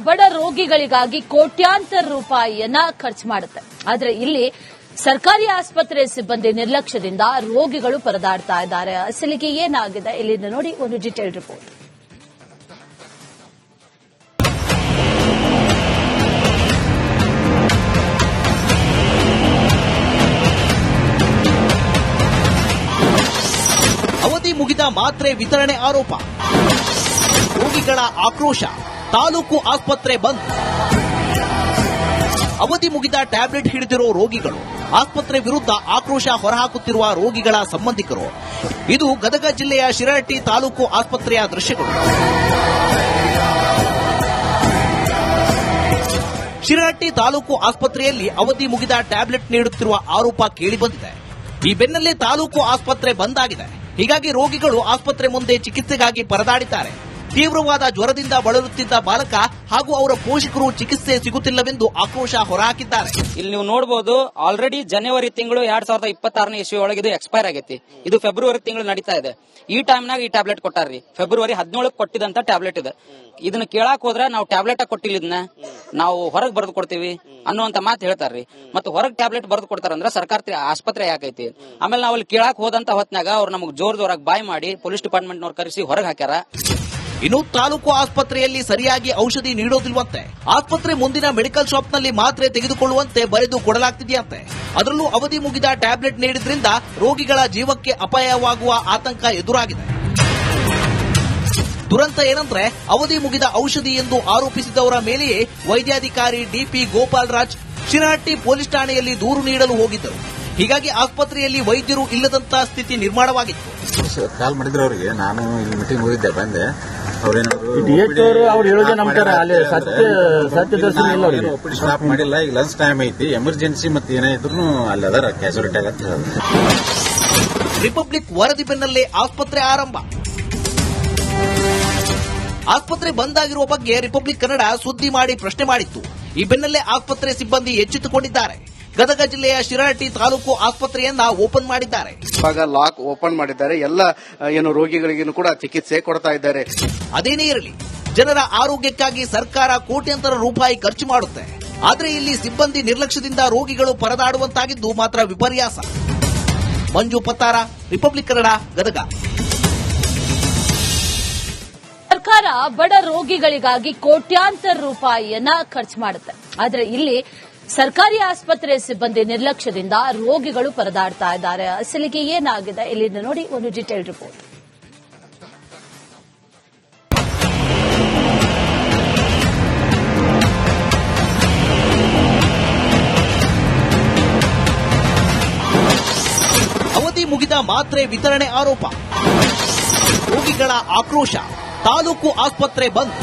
ಬಡ ರೋಗಿಗಳಿಗಾಗಿ ಕೋಟ್ಯಾಂತರ ರೂಪಾಯಿಯನ್ನ ಖರ್ಚು ಮಾಡುತ್ತೆ. ಆದ್ರೆ ಇಲ್ಲಿ ಸರ್ಕಾರಿ ಆಸ್ಪತ್ರೆ ಸಿಬ್ಬಂದಿ ನಿರ್ಲಕ್ಷ್ಯದಿಂದ ರೋಗಿಗಳು ಪರದಾಡ್ತಾ ಇದ್ದಾರೆ. ಅಸಲಿಗೆ ಏನಾಗಿದೆ ಇಲ್ಲಿಂದ ನೋಡಿ ಒಂದು ಡೀಟೇಲ್ ರಿಪೋರ್ಟ್. ಅವಧಿ ಮುಗಿದ ಮಾತ್ರೆ ವಿತರಣೆ ಆರೋಪ, ರೋಗಿಗಳ ಆಕ್ರೋಶ, ತಾಲೂಕು ಆಸ್ಪತ್ರೆ ಬಂದ್. ಅವಧಿ ಮುಗಿದ ಟ್ಯಾಬ್ಲೆಟ್ ಹಿಡಿದಿರೋ ರೋಗಿಗಳು, ಆಸ್ಪತ್ರೆ ವಿರುದ್ಧ ಆಕ್ರೋಶ ಹೊರಹಾಕುತ್ತಿರುವ ರೋಗಿಗಳ ಸಂಬಂಧಿಕರು. ಇದು ಗದಗ ಜಿಲ್ಲೆಯ ಶಿರಹಟ್ಟಿ ತಾಲೂಕು ಆಸ್ಪತ್ರೆಯ ದೃಶ್ಯಗಳು. ಶಿರಹಟ್ಟಿ ತಾಲೂಕು ಆಸ್ಪತ್ರೆಯಲ್ಲಿ ಅವಧಿ ಮುಗಿದ ಟ್ಯಾಬ್ಲೆಟ್ ನೀಡುತ್ತಿರುವ ಆರೋಪ ಕೇಳಿಬಂದಿದೆ. ಈ ಬೆನ್ನಲ್ಲೇ ತಾಲೂಕು ಆಸ್ಪತ್ರೆ ಬಂದ್ ಆಗಿದೆ. ಹೀಗಾಗಿ ರೋಗಿಗಳು ಆಸ್ಪತ್ರೆ ಮುಂದೆ ಚಿಕಿತ್ಸೆಗಾಗಿ ಪರದಾಡಿದ್ದಾರೆ. ತೀವ್ರವಾದ ಜ್ವರದಿಂದ ಬಳಲುತ್ತಿದ್ದ ಬಾಲಕ ಹಾಗೂ ಅವರ ಪೋಷಕರು ಚಿಕಿತ್ಸೆ ಸಿಗುತ್ತಿಲ್ಲವೆಂದು ಆಕ್ರೋಶ ಹೊರಹಾಕಿದ್ದಾರೆ. ಇಲ್ಲಿ ನೀವು ನೋಡಬಹುದು, ಆಲ್ರೆಡಿ ಜನವರಿ ತಿಂಗಳು 2026ನೇ ಇಸ್ವಿ ಒಳಗೆ ಇದು ಎಕ್ಸ್ಪೈರ್ ಆಗೈತಿ. ಇದು ಫೆಬ್ರವರಿ ತಿಂಗಳು ನಡೀತಾ ಇದೆ. ಈ ಟೈಮ್ನಾಗ ಈ ಟ್ಯಾಬ್ಲೆಟ್ ಕೊಟ್ಟಾರ್ರಿ. ಫೆಬ್ರವರಿ 17ಕ್ಕೆ ಕೊಟ್ಟಿದಂತ ಟ್ಯಾಬ್ಲೆಟ್ ಇದೆ. ಇದನ್ನ ಕೇಳಾಕ್ ಹೋದ್ರೆ ನಾವು ಟ್ಯಾಬ್ಲೆಟ್ ಕೊಟ್ಟಿಲ್ಲ, ಇದನ್ನ ನಾವು ಹೊರಗೆ ಬರೆದು ಕೊಡ್ತೀವಿ ಅನ್ನುವಂತ ಮಾತು ಹೇಳ್ತಾರ್ರಿ. ಮತ್ತೆ ಹೊರಗೆ ಟ್ಯಾಬ್ಲೆಟ್ ಬರೆದು ಕೊಡ್ತಾರಂದ್ರೆ ಸರ್ಕಾರಿ ಆಸ್ಪತ್ರೆ ಯಾಕೈತಿ. ಆಮೇಲೆ ನಾವು ಅಲ್ಲಿ ಕೇಳಾಕ್ ಹೋದಂತ ಹೊತ್ನಾಗ ಅವ್ರು ನಮಗೆ ಜೋರದವರಾಗಿ ಬಾಯ್ ಮಾಡಿ ಪೊಲೀಸ್ ಡಿಪಾರ್ಟ್ಮೆಂಟ್ ನವ್ರು ಕರೆಸಿ ಹೊರಗೆ ಹಾಕ್ಯಾರ. ಇನ್ನು ತಾಲೂಕು ಆಸ್ಪತ್ರೆಯಲ್ಲಿ ಸರಿಯಾಗಿ ಔಷಧಿ ನೀಡೋದಿಲ್ವಂತೆ. ಆಸ್ಪತ್ರೆ ಮುಂದಿನ ಮೆಡಿಕಲ್ ಶಾಪ್ನಲ್ಲಿ ಮಾತ್ರೆ ತೆಗೆದುಕೊಳ್ಳುವಂತೆ ಬರೆದು ಕೊಡಲಾಗ್ತಿದೆಯಂತೆ. ಅದರಲ್ಲೂ ಅವಧಿ ಮುಗಿದ ಟ್ಯಾಬ್ಲೆಟ್ ನೀಡಿದ್ರಿಂದ ರೋಗಿಗಳ ಜೀವಕ್ಕೆ ಅಪಾಯವಾಗುವ ಆತಂಕ ಎದುರಾಗಿದೆ. ದುರಂತ ಏನಂದ್ರೆ, ಅವಧಿ ಮುಗಿದ ಔಷಧಿ ಎಂದು ಆರೋಪಿಸಿದವರ ಮೇಲೆಯೇ ವೈದ್ಯಾಧಿಕಾರಿ ಡಿಪಿ ಗೋಪಾಲರಾಜ್ ಶಿರಹಟ್ಟಿ ಪೊಲೀಸ್ ಠಾಣೆಯಲ್ಲಿ ದೂರು ನೀಡಲು ಹೋಗಿದ್ದರು. ಹೀಗಾಗಿ ಆಸ್ಪತ್ರೆಯಲ್ಲಿ ವೈದ್ಯರು ಇಲ್ಲದಂತ ಸ್ಥಿತಿ ನಿರ್ಮಾಣವಾಗಿತ್ತು. ಕಾಲ್ ಮಾಡಿದ್ರು ಅವರಿಗೆ, ನಾನು ಇಲ್ಲಿ ಮೀಟಿಂಗ್ ಹೋಗಿದ್ದೆ, ಬಂದೆ. ಸ್ಟಾಪ್ ಮಾಡಿಲ್ಲ. ಈಗ ಲಂಚ್ ಟೈಮ್ ಐತಿ, ಎಮರ್ಜೆನ್ಸಿ ಮತ್ತೆ ಏನೇ ಇದ್ರು ಅಲ್ಲಿ ಅದರ ಕ್ಯಾಶುಯಾಲಿಟಿ ಆಗತ್ತೆ. ರಿಪಬ್ಲಿಕ್ ವರದಿ ಬೆನ್ನಲ್ಲೇ ಆಸ್ಪತ್ರೆ ಆರಂಭ. ಆಸ್ಪತ್ರೆ ಬಂದ್ ಆಗಿರುವ ಬಗ್ಗೆ ರಿಪಬ್ಲಿಕ್ ಕನ್ನಡ ಸುದ್ದಿ ಮಾಡಿ ಪ್ರಶ್ನೆ ಮಾಡಿತ್ತು. ಈ ಬೆನ್ನಲ್ಲೇ ಆಸ್ಪತ್ರೆ ಸಿಬ್ಬಂದಿ ಎಚ್ಚೆತ್ತುಕೊಂಡಿದ್ದಾರೆ. ಗದಗ ಜಿಲ್ಲೆಯ ಶಿರಹಟ್ಟಿ ತಾಲೂಕು ಆಸ್ಪತ್ರೆಯನ್ನ ಓಪನ್ ಮಾಡಿದ್ದಾರೆ. ಇವಾಗ ಲಾಕ್ ಓಪನ್ ಮಾಡಿದ್ದಾರೆ. ಎಲ್ಲ ರೋಗಿಗಳಿಗೂ ಕೂಡ ಚಿಕಿತ್ಸೆ ಕೊಡ್ತಾ ಇದ್ದಾರೆ. ಅದೇನೇ ಇರಲಿ, ಜನರ ಆರೋಗ್ಯಕ್ಕಾಗಿ ಸರ್ಕಾರ ಕೋಟ್ಯಾಂತರ ರೂಪಾಯಿ ಖರ್ಚು ಮಾಡುತ್ತೆ. ಆದ್ರೆ ಇಲ್ಲಿ ಸಿಬ್ಬಂದಿ ನಿರ್ಲಕ್ಷ್ಯದಿಂದ ರೋಗಿಗಳು ಪರದಾಡುವಂತಾಗಿದ್ದು ಮಾತ್ರ ವಿಪರ್ಯಾಸ. ಮಂಜು ಪತ್ತಾರ, ರಿಪಬ್ಲಿಕ್ ಕನ್ನಡ, ಗದಗ. ಸರ್ಕಾರ ಬಡ ರೋಗಿಗಳಿಗಾಗಿ ಕೋಟ್ಯಾಂತರ ರೂಪಾಯಿಯನ್ನ ಖರ್ಚು ಮಾಡುತ್ತೆ. ಆದ್ರೆ ಇಲ್ಲಿ ಸರ್ಕಾರಿ ಆಸ್ಪತ್ರೆ ಸಿಬ್ಬಂದಿ ನಿರ್ಲಕ್ಷ್ಯದಿಂದ ರೋಗಿಗಳು ಪರದಾಡ್ತಾ ಇದ್ದಾರೆ. ಅಸಲಿಗೆ ಏನಾಗಿದೆ ಇಲ್ಲಿಂದ ನೋಡಿ ಒಂದು ಡೀಟೇಲ್ ರಿಪೋರ್ಟ್. ಅವಧಿ ಮುಗಿದ ಮಾತ್ರೆ ವಿತರಣೆ ಆರೋಪ, ರೋಗಿಗಳ ಆಕ್ರೋಶ, ತಾಲೂಕು ಆಸ್ಪತ್ರೆ ಬಂದ್.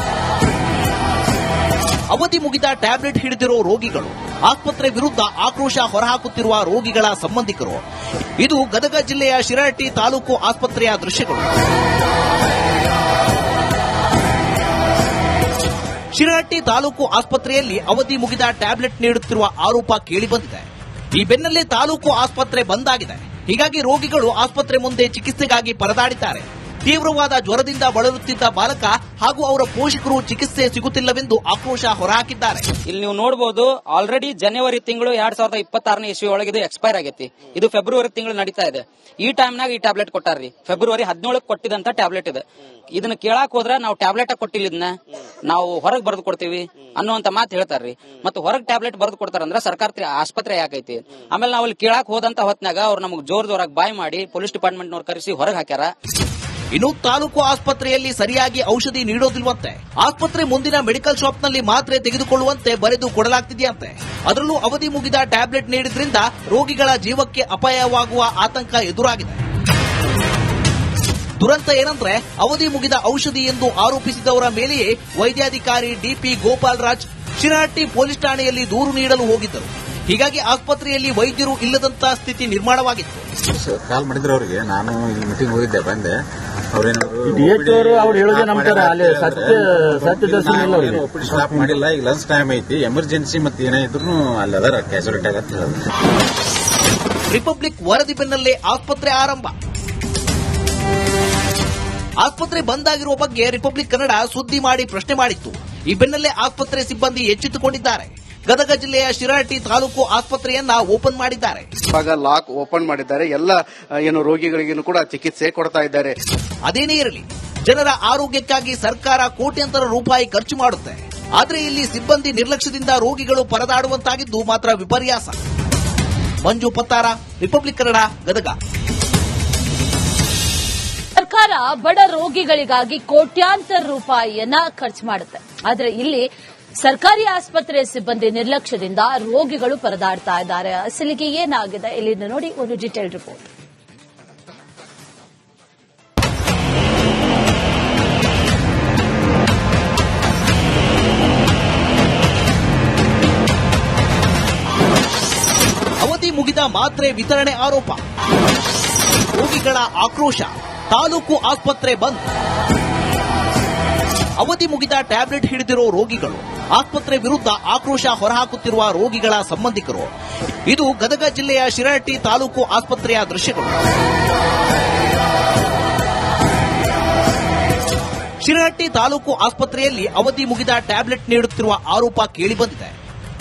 ಅವಧಿ ಮುಗಿದ ಟ್ಯಾಬ್ಲೆಟ್ ಹಿಡಿದಿರೋ ರೋಗಿಗಳು, ಆಸ್ಪತ್ರೆ ವಿರುದ್ಧ ಆಕ್ರೋಶ ಹೊರಹಾಕುತ್ತಿರುವ ರೋಗಿಗಳ ಸಂಬಂಧಿಕರು. ಇದು ಗದಗ ಜಿಲ್ಲೆಯ ಶಿರಹಟ್ಟಿ ತಾಲೂಕು ಆಸ್ಪತ್ರೆಯ ದೃಶ್ಯಗಳು. ಶಿರಹಟ್ಟಿ ತಾಲೂಕು ಆಸ್ಪತ್ರೆಯಲ್ಲಿ ಅವಧಿ ಮುಗಿದ ಟ್ಯಾಬ್ಲೆಟ್ ನೀಡುತ್ತಿರುವ ಆರೋಪ ಕೇಳಿಬಂದಿದೆ. ಈ ಬೆನ್ನಲ್ಲೇ ತಾಲೂಕು ಆಸ್ಪತ್ರೆ ಬಂದ್ ಆಗಿದೆ. ಹೀಗಾಗಿ ರೋಗಿಗಳು ಆಸ್ಪತ್ರೆ ಮುಂದೆ ಚಿಕಿತ್ಸೆಗಾಗಿ ಪರದಾಡಿದ್ದಾರೆ. ತೀವ್ರವಾದ ಜ್ವರದಿಂದ ಬಳಲುತ್ತಿದ್ದ ಬಾಲಕ ಹಾಗೂ ಅವರ ಪೋಷಕರು ಚಿಕಿತ್ಸೆ ಸಿಗುತ್ತಿಲ್ಲವೆಂದು ಆಕ್ರೋಶ ಹೊರಹಾಕಿದ್ದಾರೆ. ಇಲ್ಲಿ ನೀವು ನೋಡಬಹುದು, ಆಲ್ರೆಡಿ ಜನವರಿ ತಿಂಗಳು 2026ನೇ ಇಸ್ವಿ ಒಳಗೆ ಇದು ಎಕ್ಸ್ಪೈರ್ ಆಗೈತಿ. ಇದು ಫೆಬ್ರವರಿ ತಿಂಗಳು ನಡೀತಾ ಇದೆ. ಈ ಟೈಮ್ನಾಗ ಈ ಟ್ಯಾಬ್ಲೆಟ್ ಕೊಟ್ಟಾರ್ರಿ. ಫೆಬ್ರವರಿ 17ಕ್ಕೆ ಕೊಟ್ಟಿದಂತ ಟ್ಯಾಬ್ಲೆಟ್ ಇದೆ. ಇದನ್ನ ಕೇಳಾಕ್ ಹೋದ್ರೆ ನಾವು ಟ್ಯಾಬ್ಲೆಟ್ ಕೊಟ್ಟಿಲ್ಲ, ಇದನ್ನ ನಾವು ಹೊರಗೆ ಬರೆದು ಕೊಡ್ತೀವಿ ಅನ್ನುವಂತ ಮಾತು ಹೇಳ್ತಾರ್ರಿ. ಮತ್ತೆ ಹೊರಗೆ ಟ್ಯಾಬ್ಲೆಟ್ ಬರೆದು ಕೊಡ್ತಾರಂದ್ರೆ ಸರ್ಕಾರಿ ಆಸ್ಪತ್ರೆ ಯಾಕೈತಿ. ಆಮೇಲೆ ನಾವು ಅಲ್ಲಿ ಕೇಳಾಕ್ ಹೋದಂತ ಹೊತ್ನಾಗ ಅವ್ರು ನಮಗೆ ಜೋರದವರಾಗಿ ಬಾಯ್ ಮಾಡಿ ಪೊಲೀಸ್ ಡಿಪಾರ್ಟ್ಮೆಂಟ್ ನವ್ರು ಕರೆಸಿ ಹೊರಗೆ ಹಾಕ್ಯಾರ. ಇನ್ನು ತಾಲೂಕು ಆಸ್ಪತ್ರೆಯಲ್ಲಿ ಸರಿಯಾಗಿ ಔಷಧಿ ನೀಡೋದಿಲ್ವಂತೆ. ಆಸ್ಪತ್ರೆ ಮುಂದಿನ ಮೆಡಿಕಲ್ ಶಾಪ್ನಲ್ಲಿ ಮಾತ್ರೆ ತೆಗೆದುಕೊಳ್ಳುವಂತೆ ಬರೆದು ಕೊಡಲಾಗ್ತಿದೆಯಂತೆ. ಅದರಲ್ಲೂ ಅವಧಿ ಮುಗಿದ ಟ್ಯಾಬ್ಲೆಟ್ ನೀಡಿದ್ರಿಂದ ರೋಗಿಗಳ ಜೀವಕ್ಕೆ ಅಪಾಯವಾಗುವ ಆತಂಕ ಎದುರಾಗಿದೆ. ದುರಂತ ಏನಂದ್ರೆ, ಅವಧಿ ಮುಗಿದ ಔಷಧಿ ಎಂದು ಆರೋಪಿಸಿದವರ ಮೇಲೆಯೇ ವೈದ್ಯಾಧಿಕಾರಿ ಡಿಪಿ ಗೋಪಾಲರಾಜ್ ಶಿರಹಟ್ಟಿ ಪೊಲೀಸ್ ಠಾಣೆಯಲ್ಲಿ ದೂರು ನೀಡಲು ಹೋಗಿದ್ದರು. ಹೀಗಾಗಿ ಆಸ್ಪತ್ರೆಯಲ್ಲಿ ವೈದ್ಯರು ಇಲ್ಲದಂತ ಸ್ಥಿತಿ ನಿರ್ಮಾಣವಾಗಿತ್ತು. ಕಾಲ್ ಮಾಡಿದ್ರು ಅವರಿಗೆ, ನಾನು ಇಲ್ಲಿ ಮೀಟಿಂಗ್ ಹೋಗಿದ್ದೆ, ಬಂದೆ. ಸ್ಟಾಪ್ ಮಾಡಿಲ್ಲ. ಈಗ ಲಂಚ್ ಟೈಮ್ ಐತಿ, ಎಮರ್ಜೆನ್ಸಿ ಮತ್ತೆ ಏನೇ ಇದ್ರು ಅಲ್ಲಿ ಅದರ ಕ್ಯಾಶುಯಾಲಿಟಿ ಆಗತ್ತೆ. ರಿಪಬ್ಲಿಕ್ ವರದಿ ಬೆನ್ನಲ್ಲೇ ಆಸ್ಪತ್ರೆ ಆರಂಭ. ಆಸ್ಪತ್ರೆ ಬಂದ್ ಆಗಿರುವ ಬಗ್ಗೆ ರಿಪಬ್ಲಿಕ್ ಕನ್ನಡ ಸುದ್ದಿ ಮಾಡಿ ಪ್ರಶ್ನೆ ಮಾಡಿತ್ತು. ಈ ಬೆನ್ನಲ್ಲೇ ಆಸ್ಪತ್ರೆ ಸಿಬ್ಬಂದಿ ಎಚ್ಚೆತ್ತುಕೊಂಡಿದ್ದಾರೆ. ಗದಗ ಜಿಲ್ಲೆಯ ಶಿರಹಟ್ಟಿ ತಾಲೂಕು ಆಸ್ಪತ್ರೆಯನ್ನ ಓಪನ್ ಮಾಡಿದ್ದಾರೆ. ಇವಾಗ ಲಾಕ್ ಓಪನ್ ಮಾಡಿದ್ದಾರೆ. ಎಲ್ಲ ರೋಗಿಗಳಿಗೂ ಕೂಡ ಚಿಕಿತ್ಸೆ ಕೊಡ್ತಾ ಇದ್ದಾರೆ. ಅದೇನೇ ಇರಲಿ, ಜನರ ಆರೋಗ್ಯಕ್ಕಾಗಿ ಸರ್ಕಾರ ಕೋಟ್ಯಾಂತರ ರೂಪಾಯಿ ಖರ್ಚು ಮಾಡುತ್ತೆ. ಆದ್ರೆ ಇಲ್ಲಿ ಸಿಬ್ಬಂದಿ ನಿರ್ಲಕ್ಷ್ಯದಿಂದ ರೋಗಿಗಳು ಪರದಾಡುವಂತಾಗಿದ್ದು ಮಾತ್ರ ವಿಪರ್ಯಾಸ. ಮಂಜು ಪತ್ತಾರ, ರಿಪಬ್ಲಿಕ್ ಕನ್ನಡ, ಗದಗ. ಸರ್ಕಾರ ಬಡ ರೋಗಿಗಳಿಗಾಗಿ ಕೋಟ್ಯಾಂತರ ರೂಪಾಯಿಯನ್ನ ಖರ್ಚು ಮಾಡುತ್ತೆ. ಆದ್ರೆ ಇಲ್ಲಿ ಸರ್ಕಾರಿ ಆಸ್ಪತ್ರೆ ಸಿಬ್ಬಂದಿ ನಿರ್ಲಕ್ಷ್ಯದಿಂದ ರೋಗಿಗಳು ಪರದಾಡ್ತಾ ಇದ್ದಾರೆ. ಅಸಲಿಗೆ ಏನಾಗಿದೆ ಇಲ್ಲಿಂದ ನೋಡಿ ಒಂದು ಡೀಟೇಲ್ ರಿಪೋರ್ಟ್. ಅವಧಿ ಮುಗಿದ ಮಾತ್ರೆ ವಿತರಣೆ ಆರೋಪ, ರೋಗಿಗಳ ಆಕ್ರೋಶ, ತಾಲೂಕು ಆಸ್ಪತ್ರೆ ಬಂದ್. ಅವಧಿ ಮುಗಿದ ಟ್ಯಾಬ್ಲೆಟ್ ಹಿಡಿದಿರೋ ರೋಗಿಗಳು, ಆಸ್ಪತ್ರೆ ವಿರುದ್ಧ ಆಕ್ರೋಶ ಹೊರಹಾಕುತ್ತಿರುವ ರೋಗಿಗಳ ಸಂಬಂಧಿಕರು. ಇದು ಗದಗ ಜಿಲ್ಲೆಯ ಶಿರಹಟ್ಟಿ ತಾಲೂಕು ಆಸ್ಪತ್ರೆಯ ದೃಶ್ಯಗಳು. ಶಿರಹಟ್ಟಿ ತಾಲೂಕು ಆಸ್ಪತ್ರೆಯಲ್ಲಿ ಅವಧಿ ಮುಗಿದ ಟ್ಯಾಬ್ಲೆಟ್ ನೀಡುತ್ತಿರುವ ಆರೋಪ ಕೇಳಿಬಂದಿದೆ.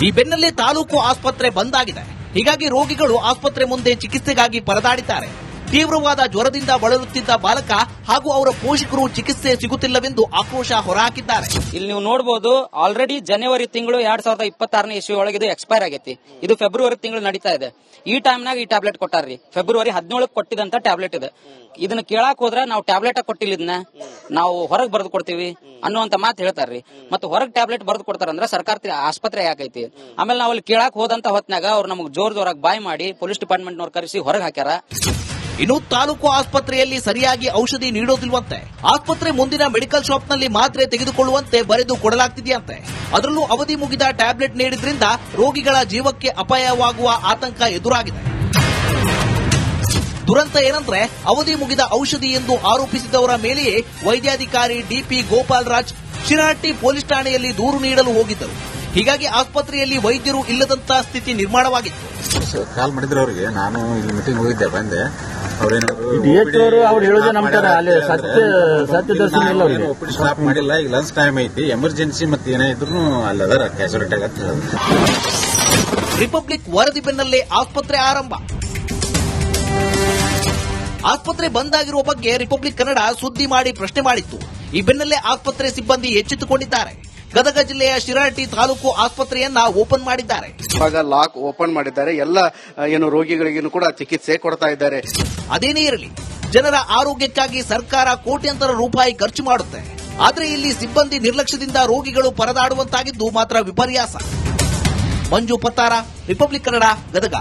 ಈ ಬೆನ್ನಲ್ಲೇ ತಾಲೂಕು ಆಸ್ಪತ್ರೆ ಬಂದ್ ಆಗಿದೆ. ಹೀಗಾಗಿ ರೋಗಿಗಳು ಆಸ್ಪತ್ರೆ ಮುಂದೆ ಚಿಕಿತ್ಸೆಗಾಗಿ ಪರದಾಡಿದ್ದಾರೆ. ತೀವ್ರವಾದ ಜ್ವರದಿಂದ ಬಳಲುತ್ತಿದ್ದ ಬಾಲಕ ಹಾಗೂ ಅವರ ಪೋಷಕರು ಚಿಕಿತ್ಸೆ ಸಿಗುತ್ತಿಲ್ಲವೆಂದು ಆಕ್ರೋಶ ಹೊರಹಾಕಿದ್ದಾರೆ. ಇಲ್ಲಿ ನೀವು ನೋಡಬಹುದು, ಆಲ್ರೆಡಿ ಜನವರಿ ತಿಂಗಳು 2026ನೇ ಇಸ್ವಿ ಒಳಗೆ ಇದು ಎಕ್ಸ್ಪೈರ್ ಆಗೈತಿ. ಇದು ಫೆಬ್ರವರಿ ತಿಂಗಳು ನಡೀತಾ ಇದೆ. ಈ ಟೈಮ್ನಾಗ ಈ ಟ್ಯಾಬ್ಲೆಟ್ ಕೊಟ್ಟಾರ್ರಿ. ಫೆಬ್ರವರಿ 17ಕ್ಕೆ ಕೊಟ್ಟಿದಂತ ಟ್ಯಾಬ್ಲೆಟ್ ಇದೆ. ಇದನ್ನ ಕೇಳಾಕ್ ಹೋದ್ರ ನಾವು ಟ್ಯಾಬ್ಲೆಟ್ ಕೊಟ್ಟಿಲ್ಲ, ಇದನ್ನ ನಾವು ಹೊರಗೆ ಬರೆದು ಕೊಡ್ತೀವಿ ಅನ್ನುವಂತ ಮಾತು ಹೇಳ್ತಾರ್ರಿ. ಮತ್ತೆ ಹೊರಗೆ ಟ್ಯಾಬ್ಲೆಟ್ ಬರೆದು ಕೊಡ್ತಾರಂದ್ರೆ ಸರ್ಕಾರ ಆಸ್ಪತ್ರೆ ಯಾಕೈತಿ? ಆಮೇಲೆ ನಾವು ಅಲ್ಲಿ ಕೇಳಾಕ್ ಹೋದಂತ ಹೊತ್ನಾಗ ಅವ್ರು ನಮಗೆ ಜೋರಾಗಿ ಬಾಯ್ ಮಾಡಿ ಪೊಲೀಸ್ ಡಿಪಾರ್ಟ್ಮೆಂಟ್ನವ್ರು ಕರೆಸಿ ಹೊರಗೆ ಹಾಕ್ಯಾರ. ಇನ್ನು ತಾಲೂಕು ಆಸ್ಪತ್ರೆಯಲ್ಲಿ ಸರಿಯಾಗಿ ಔಷಧಿ ನೀಡೋದಿಲ್ವಂತೆ. ಆಸ್ಪತ್ರೆ ಮುಂದಿನ ಮೆಡಿಕಲ್ ಶಾಪ್ನಲ್ಲಿ ಮಾತ್ರೆ ತೆಗೆದುಕೊಳ್ಳುವಂತೆ ಬರೆದು ಕೊಡಲಾಗ್ತಿದೆಯಂತೆ. ಅದರಲ್ಲೂ ಅವಧಿ ಮುಗಿದ ಟ್ಯಾಬ್ಲೆಟ್ ನೀಡಿದ್ರಿಂದ ರೋಗಿಗಳ ಜೀವಕ್ಕೆ ಅಪಾಯವಾಗುವ ಆತಂಕ ಎದುರಾಗಿದೆ. ದುರಂತ ಏನಂದ್ರೆ, ಅವಧಿ ಮುಗಿದ ಔಷಧಿ ಎಂದು ಆರೋಪಿಸಿದವರ ಮೇಲೆಯೇ ವೈದ್ಯಾಧಿಕಾರಿ ಡಿಪಿ ಗೋಪಾಲ್ ರಾಜ್ ಶಿರಹಟ್ಟಿ ಪೊಲೀಸ್ ಠಾಣೆಯಲ್ಲಿ ದೂರು ನೀಡಲು ಹೋಗಿದ್ದರು. ಹೀಗಾಗಿ ಆಸ್ಪತ್ರೆಯಲ್ಲಿ ವೈದ್ಯರು ಇಲ್ಲದಂತ ಸ್ಥಿತಿ ನಿರ್ಮಾಣವಾಗಿತ್ತು. ಕಾಲ್ ಮಾಡಿದ್ರು ಅವರಿಗೆ. ನಾನು ಇಲ್ಲಿ ಮೀಟಿಂಗ್ ಹೋಗಿದ್ದೆ, ಬಂದೆ. ಸ್ಟಾಪ್ ಮಾಡಿಲ್ಲ. ಈಗ ಲಂಚ್ ಟೈಮ್ ಐತಿ, ಎಮರ್ಜೆನ್ಸಿ ಮತ್ತೆ ಏನೇ ಇದ್ರು ಅಲ್ಲದ ಕ್ಯಾಶುಯಾಲಿಟಿ ಆಗತ್ತೆ. ರಿಪಬ್ಲಿಕ್ ವರದಿ ಬೆನ್ನಲ್ಲೇ ಆಸ್ಪತ್ರೆ ಆರಂಭ. ಆಸ್ಪತ್ರೆ ಬಂದ್ ಆಗಿರುವ ಬಗ್ಗೆ ರಿಪಬ್ಲಿಕ್ ಕನ್ನಡ ಸುದ್ದಿ ಮಾಡಿ ಪ್ರಶ್ನೆ ಮಾಡಿತ್ತು. ಈ ಬೆನ್ನಲ್ಲೇ ಆಸ್ಪತ್ರೆ ಸಿಬ್ಬಂದಿ ಎಚ್ಚೆತ್ತುಕೊಂಡಿದ್ದಾರೆ. ಗದಗ ಜಿಲ್ಲೆಯ ಶಿರಹಟ್ಟಿ ತಾಲೂಕು ಆಸ್ಪತ್ರೆಯನ್ನ ಓಪನ್ ಮಾಡಿದ್ದಾರೆ. ಇವಾಗ ಲಾಕ್ ಓಪನ್ ಮಾಡಿದ್ದಾರೆ. ಎಲ್ಲ ರೋಗಿಗಳಿಗೂ ಕೂಡ ಚಿಕಿತ್ಸೆ ಕೊಡ್ತಾ ಇದ್ದಾರೆ. ಅದೇನೇ ಇರಲಿ, ಜನರ ಆರೋಗ್ಯಕ್ಕಾಗಿ ಸರ್ಕಾರ ಕೋಟ್ಯಾಂತರ ರೂಪಾಯಿ ಖರ್ಚು ಮಾಡುತ್ತೆ. ಆದ್ರೆ ಇಲ್ಲಿ ಸಿಬ್ಬಂದಿ ನಿರ್ಲಕ್ಷ್ಯದಿಂದ ರೋಗಿಗಳು ಪರದಾಡುವಂತಾಗಿದ್ದು ಮಾತ್ರ ವಿಪರ್ಯಾಸ. ಮಂಜು ಪತ್ತಾರ, ರಿಪಬ್ಲಿಕ್ ಕನ್ನಡ, ಗದಗ.